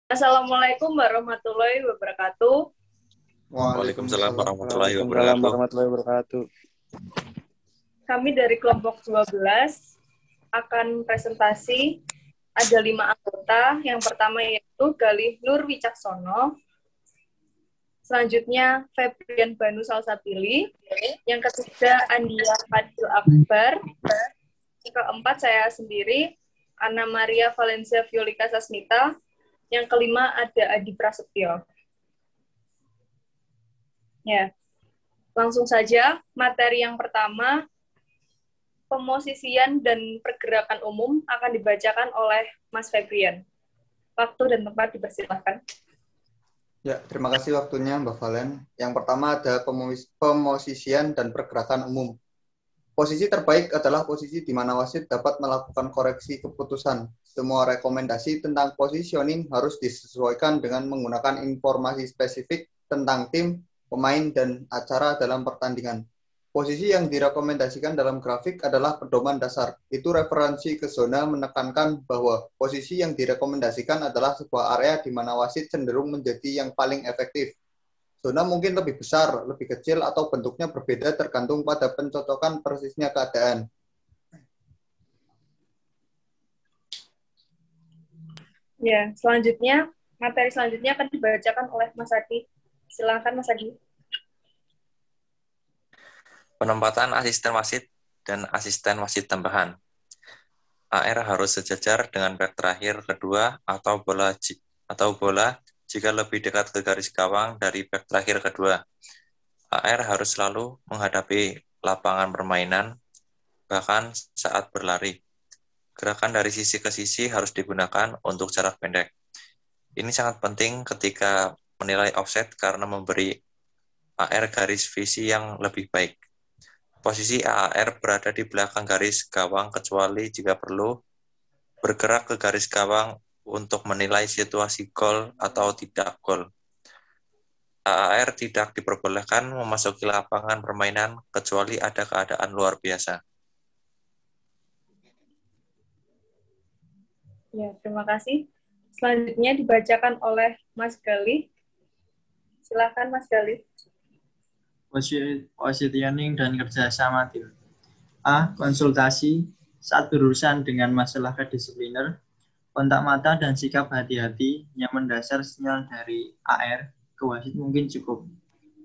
Assalamualaikum warahmatullahi wabarakatuh. Waalaikumsalam warahmatullahi Waalaikumsalam wabarakatuh. warahmatullahi wabarakatuh. Kami dari kelompok 12 akan presentasi. Ada 5 anggota. Yang pertama yaitu Galih Nur Wicaksono. Selanjutnya Febrian Banu Salsabili. Yang ketiga Andia Fadil Akbar. Yang keempat saya sendiri, Ana Maria Valencia Violika Sasmita. Yang kelima ada Adi Prasetyo. Ya, langsung saja materi yang pertama, pemosisian dan pergerakan umum akan dibacakan oleh Mas Febrian. Waktu dan tempat dipersilahkan. Ya, terima kasih waktunya Mbak Valen. Yang pertama ada pemosisian dan pergerakan umum. Posisi terbaik adalah posisi di mana wasit dapat melakukan koreksi keputusan. Semua rekomendasi tentang positioning harus disesuaikan dengan menggunakan informasi spesifik tentang tim, pemain, dan acara dalam pertandingan. Posisi yang direkomendasikan dalam grafik adalah pedoman dasar. Itu referensi ke zona menekankan bahwa posisi yang direkomendasikan adalah sebuah area di mana wasit cenderung menjadi yang paling efektif. Zona mungkin lebih besar, lebih kecil, atau bentuknya berbeda tergantung pada pencocokan persisnya keadaan. Ya, selanjutnya, materi selanjutnya akan dibacakan oleh Mas Adi. Silakan Mas Adi. Penempatan asisten wasit dan asisten wasit tambahan. AR harus sejajar dengan bek terakhir kedua atau bola jika lebih dekat ke garis gawang dari bek terakhir kedua. AR harus selalu menghadapi lapangan permainan, bahkan saat berlari. Gerakan dari sisi ke sisi harus digunakan untuk jarak pendek. Ini sangat penting ketika menilai offset karena memberi AR garis visi yang lebih baik. Posisi AR berada di belakang garis gawang kecuali jika perlu bergerak ke garis gawang untuk menilai situasi gol atau tidak gol. AR tidak diperbolehkan memasuki lapangan permainan kecuali ada keadaan luar biasa. Ya, terima kasih. Selanjutnya dibacakan oleh Mas Galih. Silakan Mas Galih. Positioning dan kerjasama tim. A. Konsultasi saat berurusan dengan masalah kedisipliner. Kontak mata dan sikap hati-hati yang mendasar sinyal dari AR ke wasit mungkin cukup.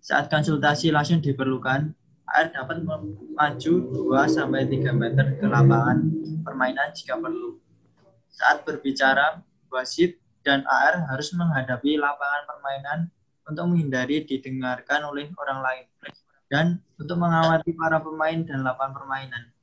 Saat konsultasi langsung diperlukan, AR dapat maju 2-3 meter ke lapangan permainan jika perlu. Saat berbicara, wasit dan AR harus menghadapi lapangan permainan untuk menghindari didengarkan oleh orang lain dan untuk mengawasi para pemain dan lapangan permainan.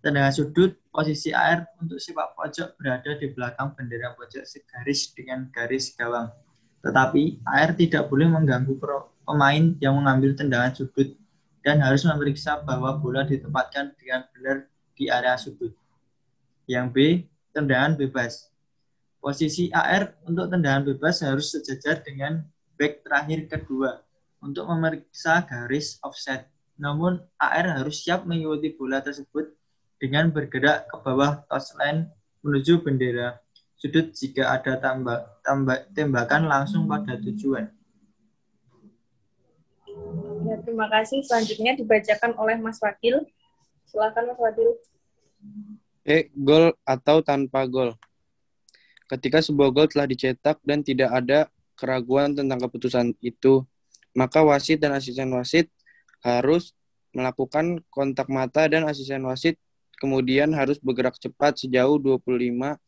Tendangan sudut, posisi AR untuk sepak pojok berada di belakang bendera pojok segaris dengan garis gawang. Tetapi AR tidak boleh mengganggu pemain yang mengambil tendangan sudut dan harus memeriksa bahwa bola ditempatkan dengan benar di area sudut. Yang B, tendangan bebas. Posisi AR untuk tendangan bebas harus sejajar dengan bek terakhir kedua untuk memeriksa garis offset. Namun AR harus siap mengikuti bola tersebut dengan bergerak ke bawah touchline menuju bendera sudut jika ada tembakan langsung pada tujuan. Ya, terima kasih. Selanjutnya dibacakan oleh Mas Fadil. Silakan Mas Fadil. Gol atau tanpa gol. Ketika sebuah gol telah dicetak dan tidak ada keraguan tentang keputusan itu, maka wasit dan asisten wasit harus melakukan kontak mata dan asisten wasit kemudian harus bergerak cepat sejauh 25-30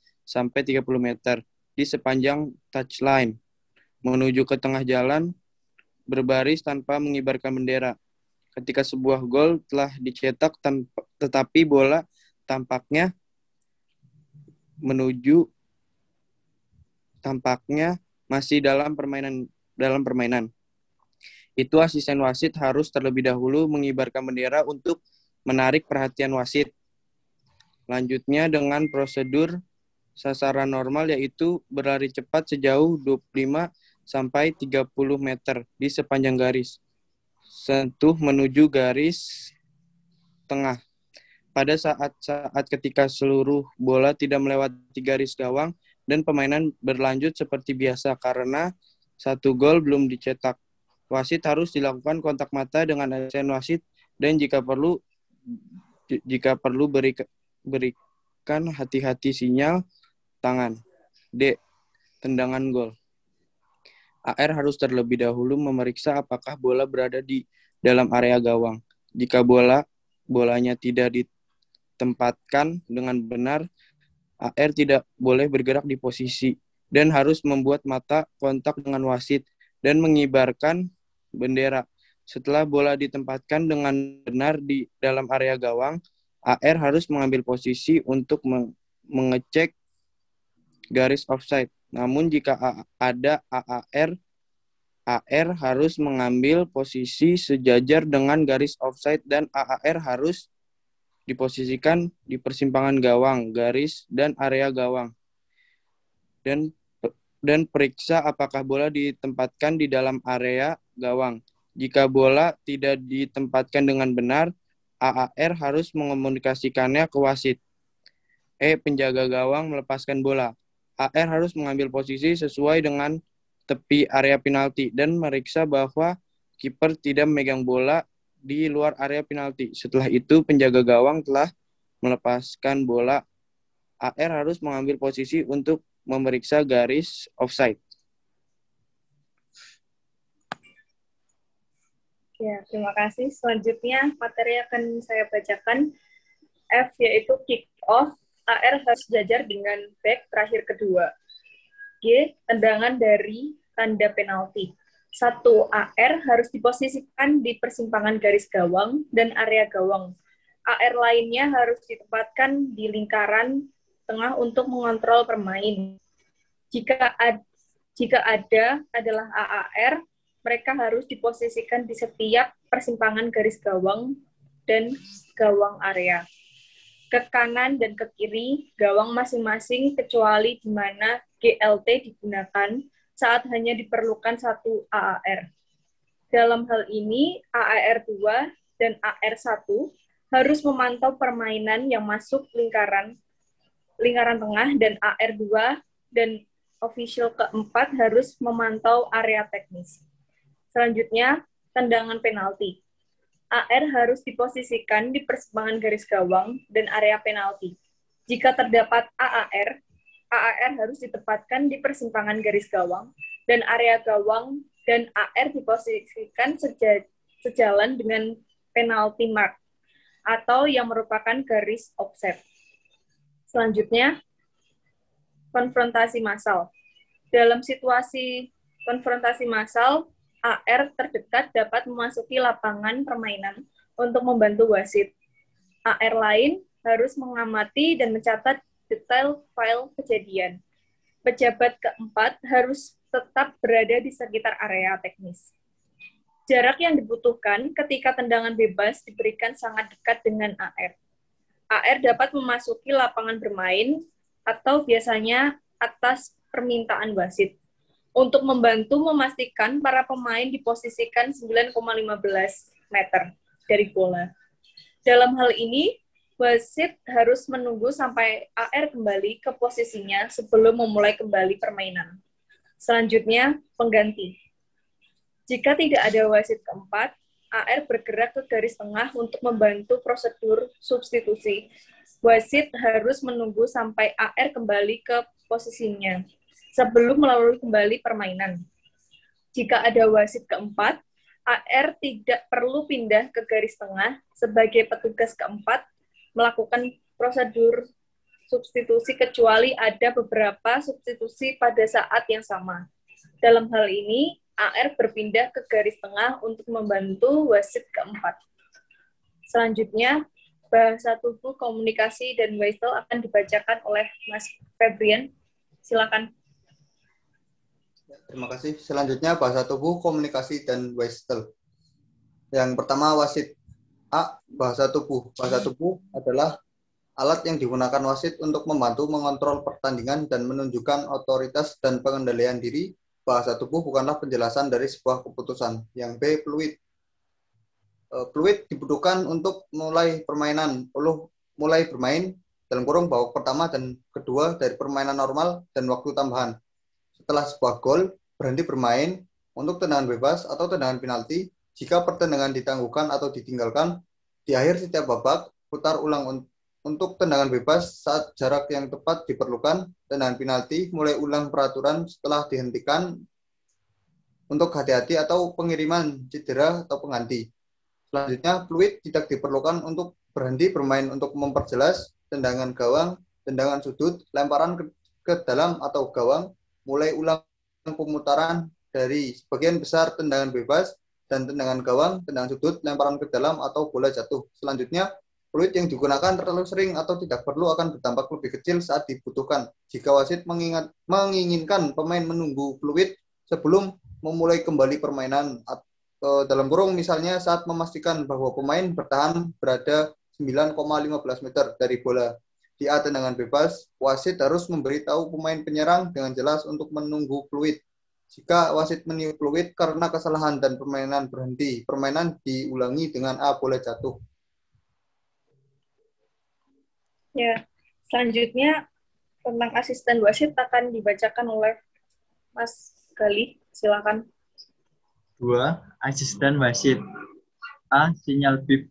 meter di sepanjang touchline menuju ke tengah jalan berbaris tanpa mengibarkan bendera. Ketika sebuah gol telah dicetak tetapi bola tampaknya masih dalam permainan. Itu asisten wasit harus terlebih dahulu mengibarkan bendera untuk menarik perhatian wasit. Lanjutnya dengan prosedur sasaran normal yaitu berlari cepat sejauh 25-30 meter di sepanjang garis. Sentuh menuju garis tengah. Pada saat ketika seluruh bola tidak melewati garis gawang dan permainan berlanjut seperti biasa karena 1 gol belum dicetak. Wasit harus dilakukan kontak mata dengan asisten wasit dan jika perlu berikan hati-hati sinyal tangan. D. Tendangan gol. AR harus terlebih dahulu memeriksa apakah bola berada di dalam area gawang. Jika bolanya tidak ditempatkan dengan benar, AR tidak boleh bergerak di posisi dan harus membuat mata kontak dengan wasit dan mengibarkan bendera. Setelah bola ditempatkan dengan benar di dalam area gawang, AR harus mengambil posisi untuk mengecek garis offside. Namun jika ada AR harus mengambil posisi sejajar dengan garis offside dan AR harus diposisikan di persimpangan gawang, garis, dan area gawang. Dan periksa apakah bola ditempatkan di dalam area gawang. Jika bola tidak ditempatkan dengan benar, AR harus mengomunikasikannya ke wasit. E. Penjaga gawang melepaskan bola. AR harus mengambil posisi sesuai dengan tepi area penalti dan meriksa bahwa kiper tidak memegang bola di luar area penalti. Setelah itu, penjaga gawang telah melepaskan bola. AR harus mengambil posisi untuk memeriksa garis offside. Ya, terima kasih. Selanjutnya, materi akan saya bacakan. F, yaitu kick off. AR harus sejajar dengan back terakhir kedua. G, tendangan dari tanda penalti. 1. AR harus diposisikan di persimpangan garis gawang dan area gawang. AR lainnya harus ditempatkan di lingkaran tengah untuk mengontrol pemain. Jika ada adalah AAR, mereka harus diposisikan di setiap persimpangan garis gawang dan gawang area. Ke kanan dan ke kiri gawang masing-masing kecuali di mana GLT digunakan saat hanya diperlukan 1 AAR. Dalam hal ini, AAR 2 dan AR1 harus memantau permainan yang masuk lingkaran tengah dan AR2 dan official keempat harus memantau area teknis. Selanjutnya, tendangan penalti. AR harus diposisikan di persimpangan garis gawang dan area penalti. Jika terdapat AAR harus ditempatkan di persimpangan garis gawang dan area gawang dan AR diposisikan sejalan dengan penalty mark atau yang merupakan garis offset. Selanjutnya, konfrontasi massal. Dalam situasi konfrontasi massal, AR terdekat dapat memasuki lapangan permainan untuk membantu wasit. AR lain harus mengamati dan mencatat detail file kejadian. Pejabat keempat harus tetap berada di sekitar area teknis. Jarak yang dibutuhkan ketika tendangan bebas diberikan sangat dekat dengan AR. AR dapat memasuki lapangan bermain atau biasanya atas permintaan wasit untuk membantu memastikan para pemain diposisikan 9,15 meter dari bola. Dalam hal ini, wasit harus menunggu sampai AR kembali ke posisinya sebelum memulai kembali permainan. Selanjutnya, pengganti. Jika tidak ada wasit keempat, AR bergerak ke garis tengah untuk membantu prosedur substitusi. Wasit harus menunggu sampai AR kembali ke posisinya sebelum melalui kembali permainan. Jika ada wasit keempat, AR tidak perlu pindah ke garis tengah sebagai petugas keempat melakukan prosedur substitusi kecuali ada beberapa substitusi pada saat yang sama. Dalam hal ini, AR berpindah ke garis tengah untuk membantu wasit keempat. Selanjutnya, bahasa tubuh, komunikasi, dan Weistel akan dibacakan oleh Mas Febrian. Silakan. Terima kasih. Selanjutnya bahasa tubuh, komunikasi, dan Weistel. Yang pertama wasit. A. Bahasa tubuh. Bahasa tubuh adalah alat yang digunakan wasit untuk membantu mengontrol pertandingan dan menunjukkan otoritas dan pengendalian diri. Bahasa tubuh bukanlah penjelasan dari sebuah keputusan. Yang B. Fluid. Fluid dibutuhkan untuk mulai bermain dalam kurung babak pertama dan kedua dari permainan normal dan waktu tambahan. Setelah sebuah gol, berhenti bermain untuk tendangan bebas atau tendangan penalti. Jika pertandingan ditangguhkan atau ditinggalkan, di akhir setiap babak, putar ulang untuk tendangan bebas saat jarak yang tepat diperlukan, tendangan penalti, mulai ulang peraturan setelah dihentikan untuk hati-hati atau pengiriman cedera atau pengganti. Selanjutnya, fluid tidak diperlukan untuk berhenti bermain untuk memperjelas tendangan gawang, tendangan sudut, lemparan ke dalam atau gawang, mulai ulang pemutaran dari sebagian besar tendangan bebas dan tendangan gawang, tendangan sudut, lemparan ke dalam atau bola jatuh. Selanjutnya, fluid yang digunakan terlalu sering atau tidak perlu akan berdampak lebih kecil saat dibutuhkan. Jika wasit menginginkan pemain menunggu fluid sebelum memulai kembali permainan, dalam kurung misalnya saat memastikan bahwa pemain bertahan berada 9,15 meter dari bola. Di tendangan bebas, wasit harus memberitahu pemain penyerang dengan jelas untuk menunggu fluid. Jika wasit meniup fluid karena kesalahan dan permainan berhenti, permainan diulangi dengan bola jatuh. Ya, selanjutnya tentang asisten wasit akan dibacakan oleh Mas Galih. Silakan. 2. Asisten wasit. A. Sinyal bip.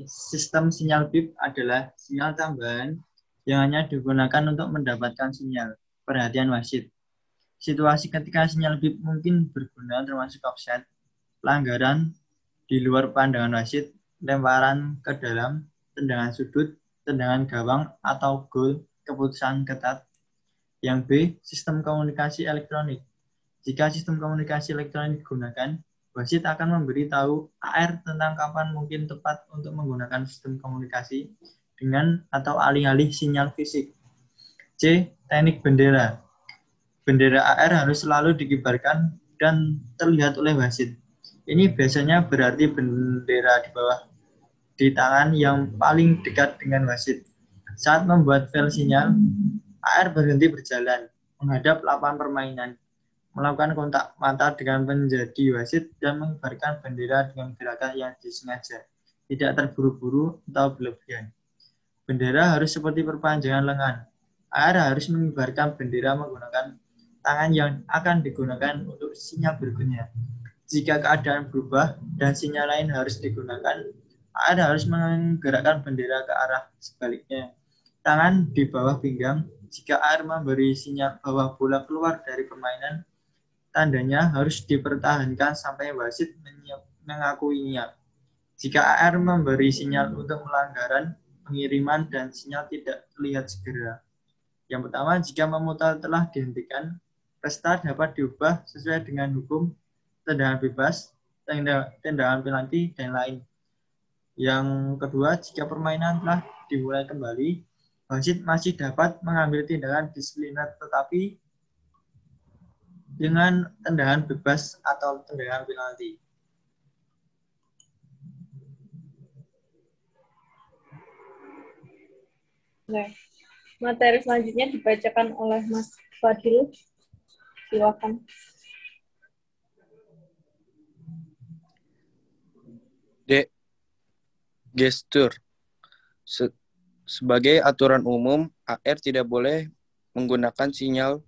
Sistem sinyal bip adalah sinyal tambahan yang hanya digunakan untuk mendapatkan sinyal perhatian wasit. Situasi ketika sinyal bip mungkin berguna termasuk offset, pelanggaran di luar pandangan wasit, lemparan ke dalam, tendangan sudut, tendangan gawang, atau gol, keputusan ketat. Yang B. Sistem komunikasi elektronik. Jika sistem komunikasi elektronik digunakan, wasit akan memberitahu AR tentang kapan mungkin tepat untuk menggunakan sistem komunikasi dengan atau alih-alih sinyal fisik. C. Teknik bendera. Bendera AR harus selalu dikibarkan dan terlihat oleh wasit. Ini biasanya berarti bendera di bawah di tangan yang paling dekat dengan wasit. Saat membuat file sinyal, AR berhenti berjalan, menghadap lapangan permainan, melakukan kontak mata dengan penjadi wasit, dan mengibarkan bendera dengan gerakan yang disengaja, tidak terburu-buru atau berlebihan. Bendera harus seperti perpanjangan lengan. AR harus mengibarkan bendera menggunakan tangan yang akan digunakan untuk sinyal berikutnya. Jika keadaan berubah dan sinyal lain harus digunakan, AR harus menggerakkan bendera ke arah sebaliknya. Tangan di bawah pinggang. Jika AR memberi sinyal bahwa bola keluar dari permainan, tandanya harus dipertahankan sampai wasit mengakuinya. Jika AR memberi sinyal untuk pelanggaran, pengiriman, dan sinyal tidak terlihat segera. Yang pertama, jika memutar telah dihentikan, pesta dapat diubah sesuai dengan hukum, tendangan bebas, tendangan penalti, dan lain. Yang kedua, jika permainan telah dimulai kembali, wasit masih dapat mengambil tindakan disipliner tetapi dengan tendangan bebas atau tendangan penalti. Nah, materi selanjutnya dibacakan oleh Mas Fadil. Silakan. D. Gestur. Sebagai aturan umum, AR tidak boleh menggunakan sinyal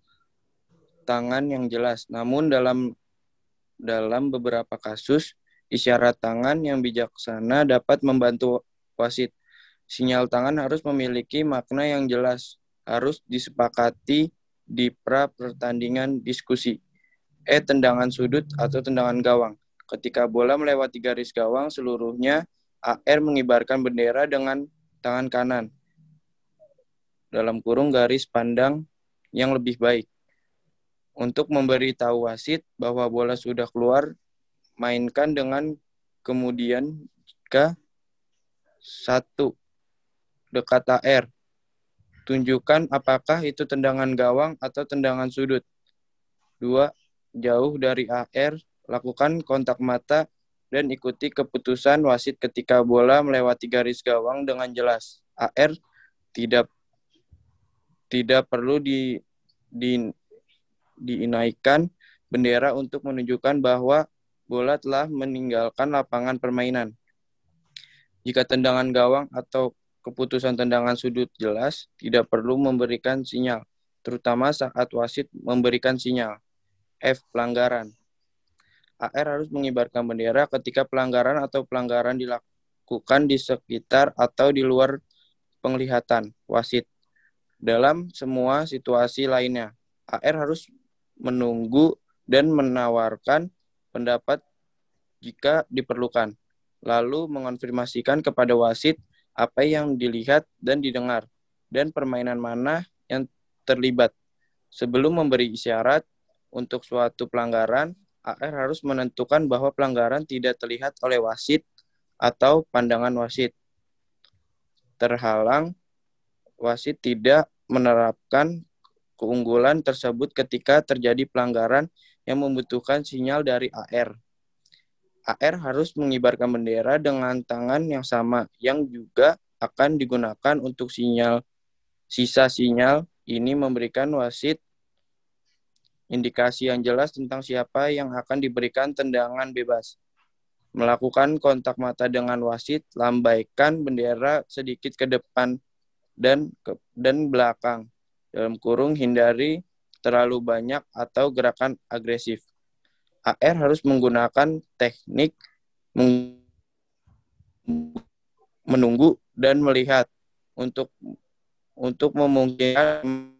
tangan yang jelas. Namun dalam beberapa kasus, isyarat tangan yang bijaksana dapat membantu wasit. Sinyal tangan harus memiliki makna yang jelas, harus disepakati di pra-pertandingan diskusi. Tendangan sudut atau tendangan gawang. Ketika bola melewati garis gawang seluruhnya, AR mengibarkan bendera dengan tangan kanan. Dalam kurung garis pandang yang lebih baik. Untuk memberitahu wasit bahwa bola sudah keluar, mainkan dengan kemudian jika 1. Dekat AR. Tunjukkan apakah itu tendangan gawang atau tendangan sudut. 2. Jauh dari AR, lakukan kontak mata dan ikuti keputusan wasit ketika bola melewati garis gawang dengan jelas. AR tidak perlu dinaikkan bendera untuk menunjukkan bahwa bola telah meninggalkan lapangan permainan. Jika tendangan gawang atau keputusan tendangan sudut jelas, tidak perlu memberikan sinyal, terutama saat wasit memberikan sinyal. F. Pelanggaran. AR harus mengibarkan bendera ketika pelanggaran atau pelanggaran dilakukan di sekitar atau di luar penglihatan wasit. Dalam semua situasi lainnya, AR harus menunggu dan menawarkan pendapat jika diperlukan, lalu mengonfirmasikan kepada wasit apa yang dilihat dan didengar, dan permainan mana yang terlibat. Sebelum memberi isyarat untuk suatu pelanggaran, AR harus menentukan bahwa pelanggaran tidak terlihat oleh wasit atau pandangan wasit terhalang. Wasit tidak menerapkan keunggulan tersebut ketika terjadi pelanggaran yang membutuhkan sinyal dari AR. AR harus mengibarkan bendera dengan tangan yang sama, yang juga akan digunakan untuk sinyal. Sisa sinyal ini memberikan wasit indikasi yang jelas tentang siapa yang akan diberikan tendangan bebas. Melakukan kontak mata dengan wasit, lambaikan bendera sedikit ke depan dan belakang. Dalam kurung, hindari terlalu banyak atau gerakan agresif. AR harus menggunakan teknik menunggu dan melihat untuk memungkinkan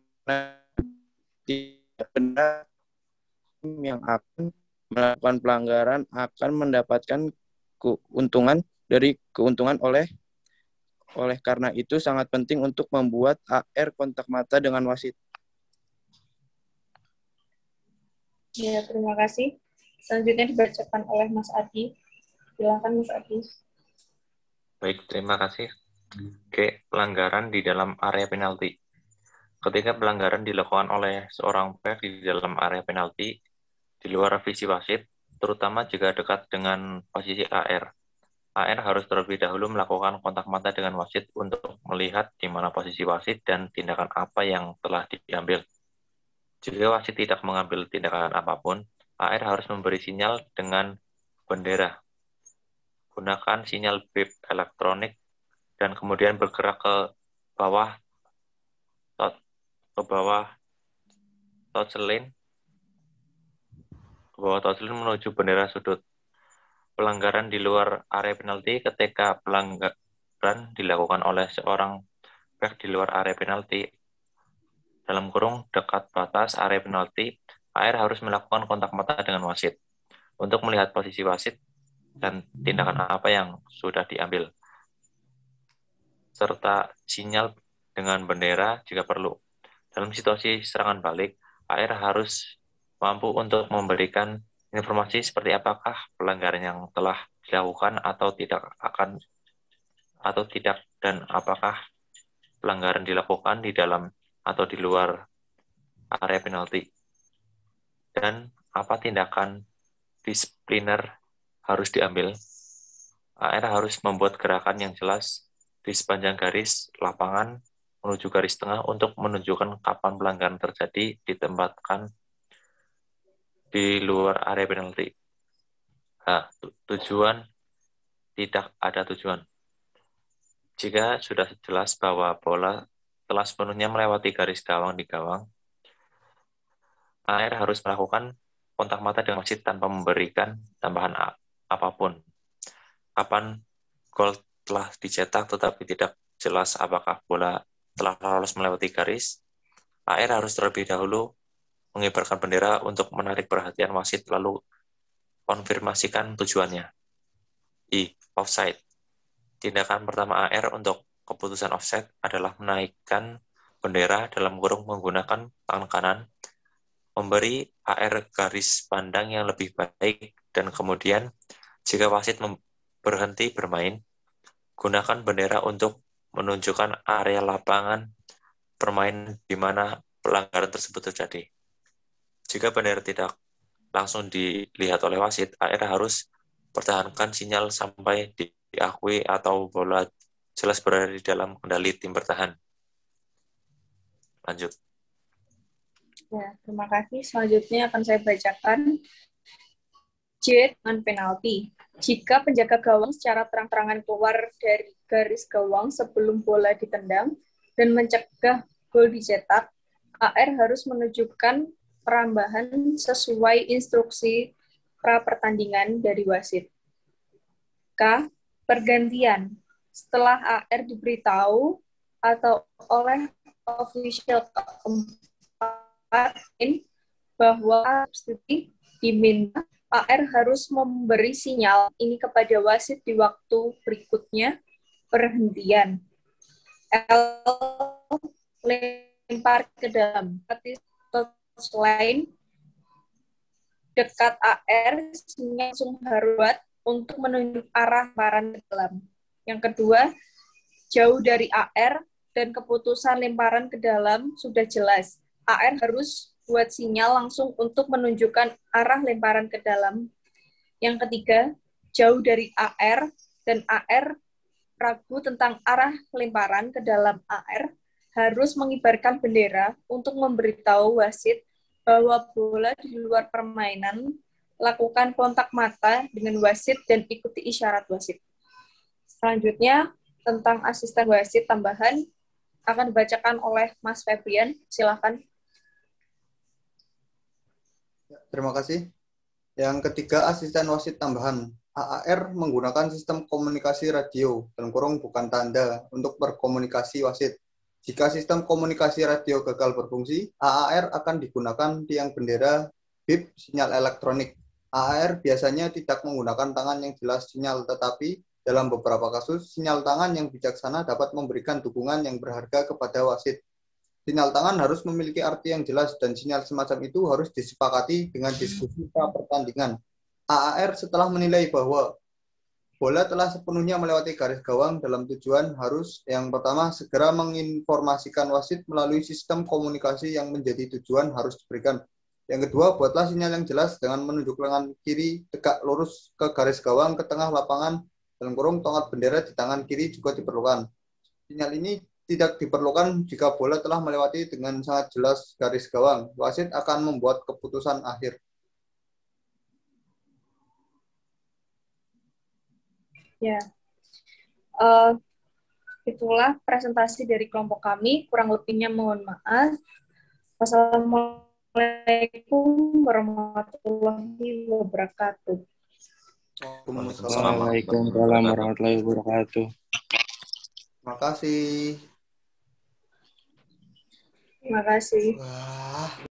benar yang akan melakukan pelanggaran akan mendapatkan keuntungan oleh karena itu sangat penting untuk membuat AR kontak mata dengan wasit. Ya, terima kasih. Selanjutnya dibacakan oleh Mas Adi. Silakan Mas Adi. Baik, terima kasih. G. Pelanggaran di dalam area penalti. Ketika pelanggaran dilakukan oleh seorang bek di dalam area penalti, di luar visi wasit, terutama jika dekat dengan posisi AR. AR harus terlebih dahulu melakukan kontak mata dengan wasit untuk melihat di mana posisi wasit dan tindakan apa yang telah diambil. Jika wasit tidak mengambil tindakan apapun, AR harus memberi sinyal dengan bendera. Gunakan sinyal bip elektronik dan kemudian bergerak ke bawah touchline menuju bendera sudut. Pelanggaran di luar area penalti. Ketika pelanggaran dilakukan oleh seorang bek di luar area penalti, dalam kurung dekat batas area penalti, AR harus melakukan kontak mata dengan wasit untuk melihat posisi wasit dan tindakan apa yang sudah diambil, serta sinyal dengan bendera jika perlu. Dalam situasi serangan balik, AR harus mampu untuk memberikan informasi seperti apakah pelanggaran yang telah dilakukan atau tidak, dan apakah pelanggaran dilakukan di dalam atau di luar area penalti, dan apa tindakan disipliner harus diambil. AR harus membuat gerakan yang jelas di sepanjang garis lapangan menuju garis tengah untuk menunjukkan kapan pelanggaran terjadi ditempatkan di luar area penalti. Tujuan. Tidak ada tujuan. Jika sudah jelas bahwa bola telah sepenuhnya melewati garis gawang di gawang, AR harus melakukan kontak mata dengan wasit tanpa memberikan tambahan apapun. Kapan gol telah dicetak tetapi tidak jelas apakah bola telah lolos melewati garis, AR harus terlebih dahulu mengibarkan bendera untuk menarik perhatian wasit lalu konfirmasikan tujuannya. I. Offside. Tindakan pertama AR untuk keputusan offside adalah menaikkan bendera dalam kurung menggunakan tangan kanan, memberi AR garis pandang yang lebih baik, dan kemudian jika wasit berhenti bermain, gunakan bendera untuk menunjukkan area lapangan permainan di mana pelanggaran tersebut terjadi. Jika bendera tidak langsung dilihat oleh wasit, AR harus pertahankan sinyal sampai diakui atau bola jelas berada di dalam kendali tim bertahan. Lanjut. Ya, terima kasih. Selanjutnya akan saya bacakan C dengan penalti. Jika penjaga gawang secara terang-terangan keluar dari garis gawang sebelum bola ditendang dan mencegah gol dicetak, AR harus menunjukkan perambahan sesuai instruksi pra-pertandingan dari wasit. K. Pergantian. Setelah AR diberitahu atau oleh official keempat bahwa substitusi diminta, AR harus memberi sinyal ini kepada wasit di waktu berikutnya perhentian. L. Lempar ke dalam. Selain dekat AR, sinyal langsung harus untuk menunjuk arah lemparan ke dalam. Yang kedua, jauh dari AR dan keputusan lemparan ke dalam sudah jelas. AR harus buat sinyal langsung untuk menunjukkan arah lemparan ke dalam. Yang ketiga, jauh dari AR dan AR ragu tentang arah lemparan ke dalam AR, harus mengibarkan bendera untuk memberitahu wasit bahwa bola di luar permainan, lakukan kontak mata dengan wasit dan ikuti isyarat wasit. Selanjutnya, tentang asisten wasit tambahan akan dibacakan oleh Mas Febrian. Silakan. Terima kasih. Yang ketiga, asisten wasit tambahan. AAR menggunakan sistem komunikasi radio, bukan tanda, untuk berkomunikasi wasit. Jika sistem komunikasi radio gagal berfungsi, AAR akan digunakan tiang bendera, bip, sinyal elektronik. AAR biasanya tidak menggunakan tangan yang jelas sinyal, tetapi dalam beberapa kasus, sinyal tangan yang bijaksana dapat memberikan dukungan yang berharga kepada wasit. Sinyal tangan harus memiliki arti yang jelas dan sinyal semacam itu harus disepakati dengan diskusi pra-pertandingan. AAR setelah menilai bahwa bola telah sepenuhnya melewati garis gawang dalam tujuan harus yang pertama segera menginformasikan wasit melalui sistem komunikasi yang menjadi tujuan harus diberikan. Yang kedua, buatlah sinyal yang jelas dengan menunjuk lengan kiri tegak lurus ke garis gawang ke tengah lapangan, tongkat bendera di tangan kiri juga diperlukan. Sinyal ini tidak diperlukan jika bola telah melewati dengan sangat jelas garis gawang. Wasit akan membuat keputusan akhir. Ya, itulah presentasi dari kelompok kami. Kurang lebihnya mohon maaf. Wassalamualaikum warahmatullahi wabarakatuh. Waalaikumsalam warahmatullahi wabarakatuh. Terima kasih. Terima kasih. Wah.